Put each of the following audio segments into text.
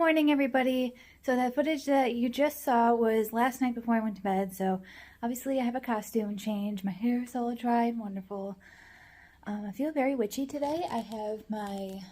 morning, everybody. So that footage that you just saw was last night before I went to bed. So obviously I have a costume change. My hair is all dry and wonderful. I feel very witchy today. I have my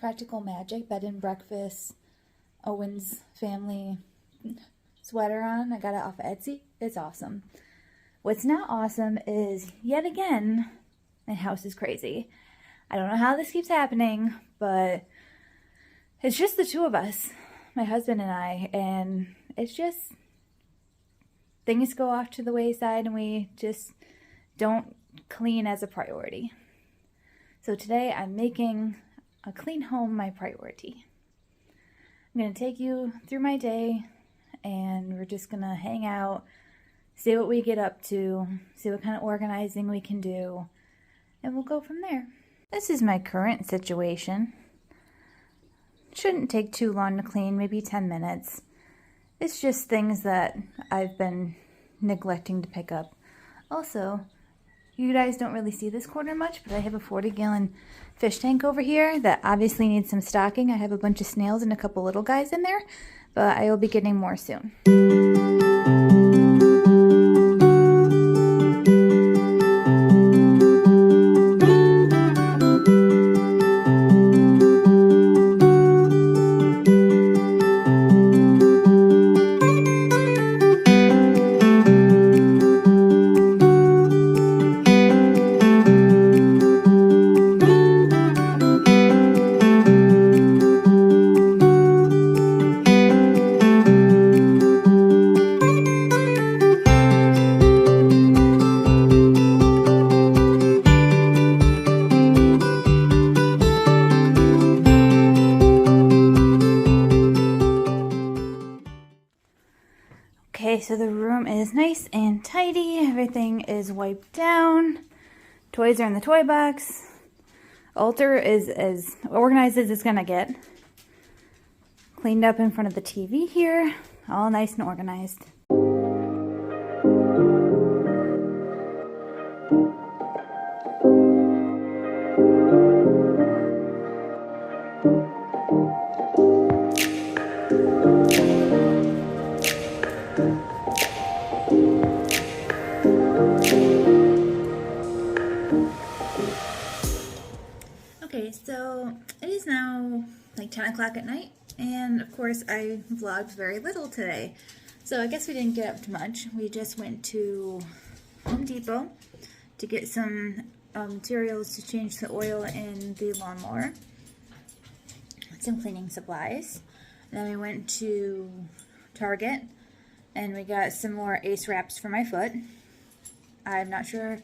Practical Magic Bed and Breakfast Owens family sweater on. I got it off of Etsy. It's awesome. What's not awesome is, yet again, my house is crazy. I don't know how this keeps happening, but it's just the two of us, my husband and I, and it's just, things go off to the wayside and we just don't clean as a priority. So today I'm making a clean home my priority. I'm going to take you through my day and we're just going to hang out, see what we get up to, see what kind of organizing we can do, and we'll go from there. This is my current situation. Shouldn't take too long to clean, maybe 10 minutes. It's just things that I've been neglecting to pick up. Also, you guys don't really see this corner much, but I have a 40-gallon fish tank over here that obviously needs some stocking. I have a bunch of snails and a couple little guys in there, but I will be getting more soon. Okay, so the room is nice and tidy. Everything is wiped down. Toys are in the toy box. Altar is as organized as it's gonna get. Cleaned up in front of the TV here. All nice and organized. Okay, so it is now like 10 o'clock at night, and of course I vlogged very little today. So I guess we didn't get up to much. We just went to Home Depot to get some materials to change the oil in the lawnmower, some cleaning supplies. And then we went to Target and we got some more Ace wraps for my foot. I'm not sure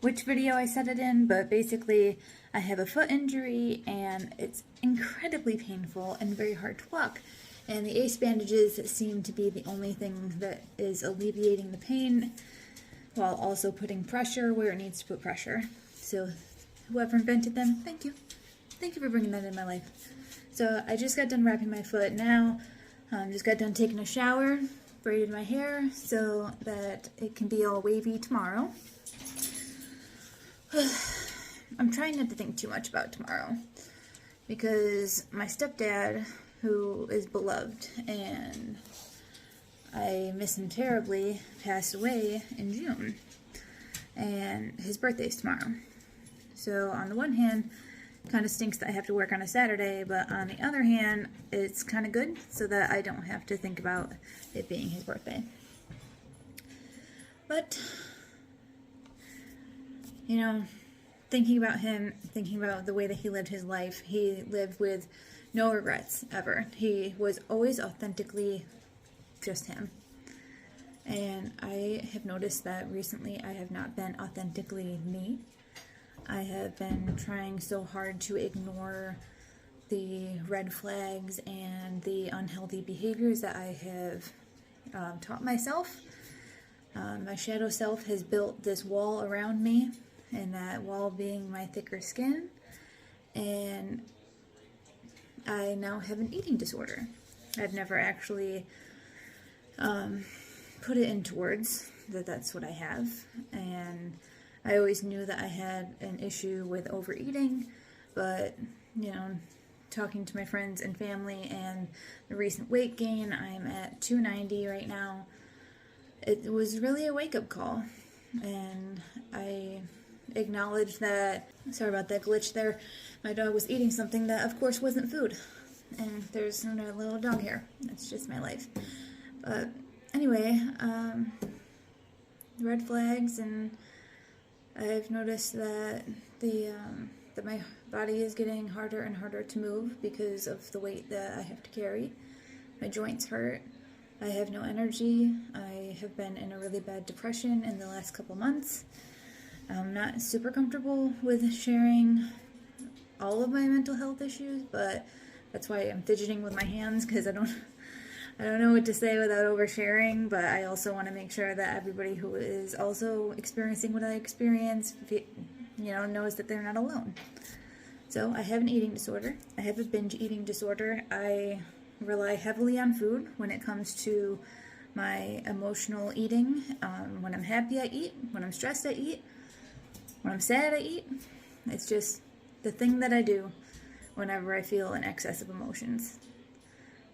which video I said it in, but basically I have a foot injury and it's incredibly painful and very hard to walk. And the Ace bandages seem to be the only thing that is alleviating the pain while also putting pressure where it needs to put pressure. So whoever invented them, thank you. Thank you for bringing that in my life. So I just got done wrapping my foot now. Just got done taking a shower, braided my hair so that it can be all wavy tomorrow. I'm trying not to think too much about tomorrow because my stepdad, who is beloved and I miss him terribly, passed away in June and his birthday's tomorrow. So on the one hand, it kind of stinks that I have to work on a Saturday, but on the other hand, it's kind of good so that I don't have to think about it being his birthday. But you know, thinking about him, thinking about the way that he lived his life, he lived with no regrets ever. He was always authentically just him. And I have noticed that recently I have not been authentically me. I have been trying so hard to ignore the red flags and the unhealthy behaviors that I have taught myself. My shadow self has built this wall around me, and that wall being my thicker skin, and I now have an eating disorder. I've never actually put it into words that that's what I have, and I always knew that I had an issue with overeating, but you know, talking to my friends and family and the recent weight gain. I'm at 290 right now. It was really a wake-up call, and I acknowledge that. Sorry about that glitch there. My dog was eating something that of course wasn't food, and there's another little dog hair. That's just my life. But anyway, red flags, and I've noticed that that my body is getting harder and harder to move because of the weight that I have to carry. My joints hurt. I have no energy. I have been in a really bad depression in the last couple months. I'm not super comfortable with sharing all of my mental health issues, but that's why I'm fidgeting with my hands, because I don't know what to say without oversharing, but I also want to make sure that everybody who is also experiencing what I experience, knows that they're not alone. So I have an eating disorder. I have a binge eating disorder. I rely heavily on food when it comes to my emotional eating. When I'm happy, I eat. When I'm stressed, I eat. When I'm sad, I eat. It's just the thing that I do whenever I feel an excess of emotions.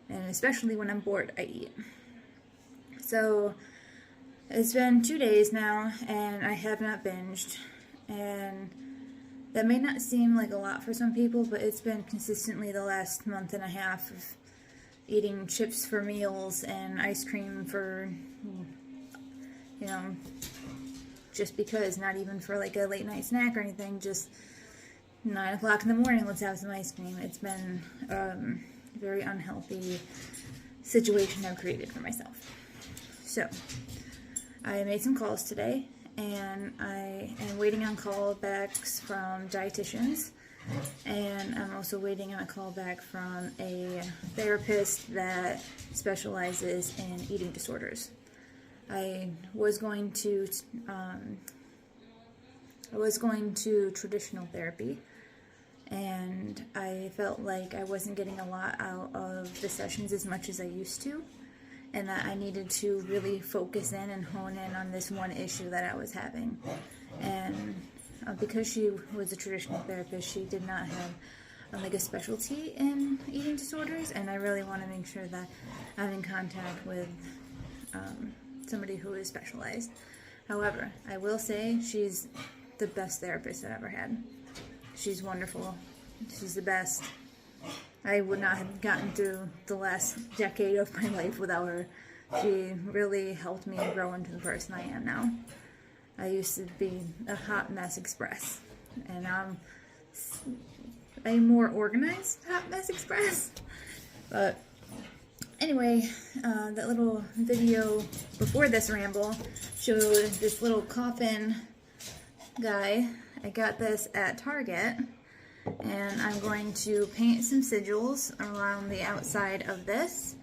And especially when I'm bored, I eat. So it's been 2 days now, and I have not binged. And that may not seem like a lot for some people, but it's been consistently the last month and a half of eating chips for meals and ice cream for, just because, not even for like a late night snack or anything, just 9 o'clock in the morning, let's have some ice cream. It's been a very unhealthy situation I've created for myself. So I made some calls today, and I am waiting on callbacks from dietitians, and I'm also waiting on a callback from a therapist that specializes in eating disorders. I was going to traditional therapy, and I felt like I wasn't getting a lot out of the sessions as much as I used to, and that I needed to really focus in and hone in on this one issue that I was having. And because she was a traditional therapist, she did not have a specialty in eating disorders, and I really want to make sure that I'm in contact with somebody who is specialized. However, I will say she's the best therapist I've ever had. She's wonderful. She's the best. I would not have gotten through the last decade of my life without her. She really helped me grow into the person I am now. I used to be a hot mess express, and I'm a more organized hot mess express. But anyway, that little video before this ramble showed this little coffin guy. I got this at Target, and I'm going to paint some sigils around the outside of this,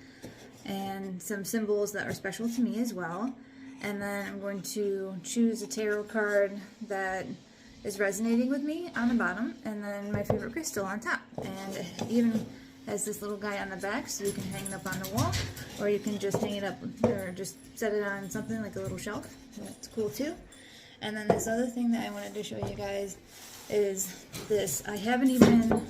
and some symbols that are special to me as well. And then I'm going to choose a tarot card that is resonating with me on the bottom, and then my favorite crystal on top. And it even has this little guy on the back, so you can hang it up on the wall, or you can just hang it up, or just set it on something like a little shelf. That's cool too. And then this other thing that I wanted to show you guys is this. I haven't even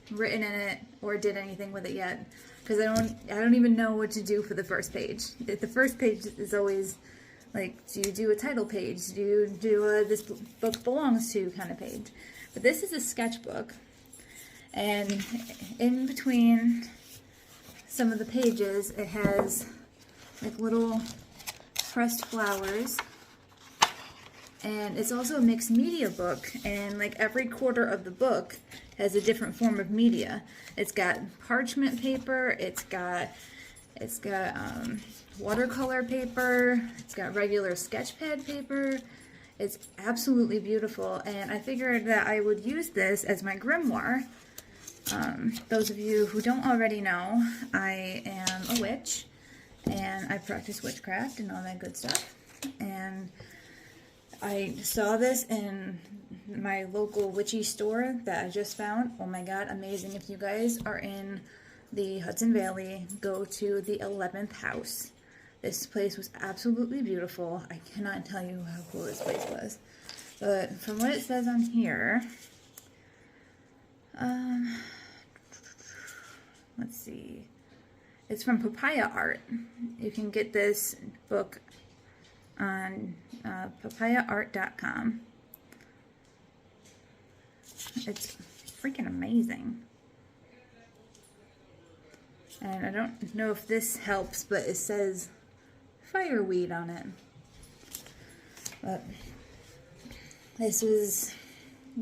written in it or did anything with it yet, because I don't even know what to do for the first page. The first page is always like, do you do a title page? Do you do a this book belongs to kind of page? But this is a sketchbook, and in between some of the pages, it has like little pressed flowers. And it's also a mixed media book, and like every quarter of the book has a different form of media. It's got parchment paper, it's got watercolor paper, it's got regular sketch pad paper. It's absolutely beautiful, and I figured that I would use this as my grimoire. Those of you who don't already know, I am a witch, and I practice witchcraft and all that good stuff. And I saw this in my local witchy store that I just found. Oh my god, amazing. If you guys are in the Hudson Valley, go to the 11th house. This place was absolutely beautiful. I cannot tell you how cool this place was. But from what it says on here, let's see. It's from Papaya Art. You can get this book on papayaart.com. It's freaking amazing. And I don't know if this helps, but it says fireweed on it. But this was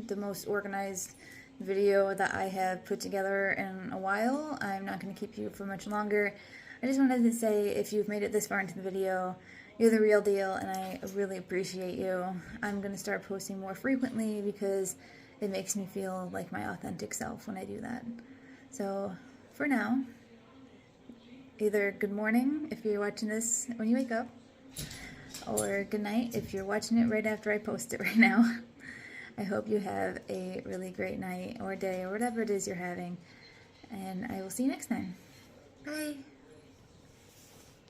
the most organized video that I have put together in a while. I'm not going to keep you for much longer. I just wanted to say, if you've made it this far into the video, you're the real deal, and I really appreciate you. I'm going to start posting more frequently because it makes me feel like my authentic self when I do that. So, for now, either good morning if you're watching this when you wake up, or good night if you're watching it right after I post it right now. I hope you have a really great night or day or whatever it is you're having, and I will see you next time. Bye!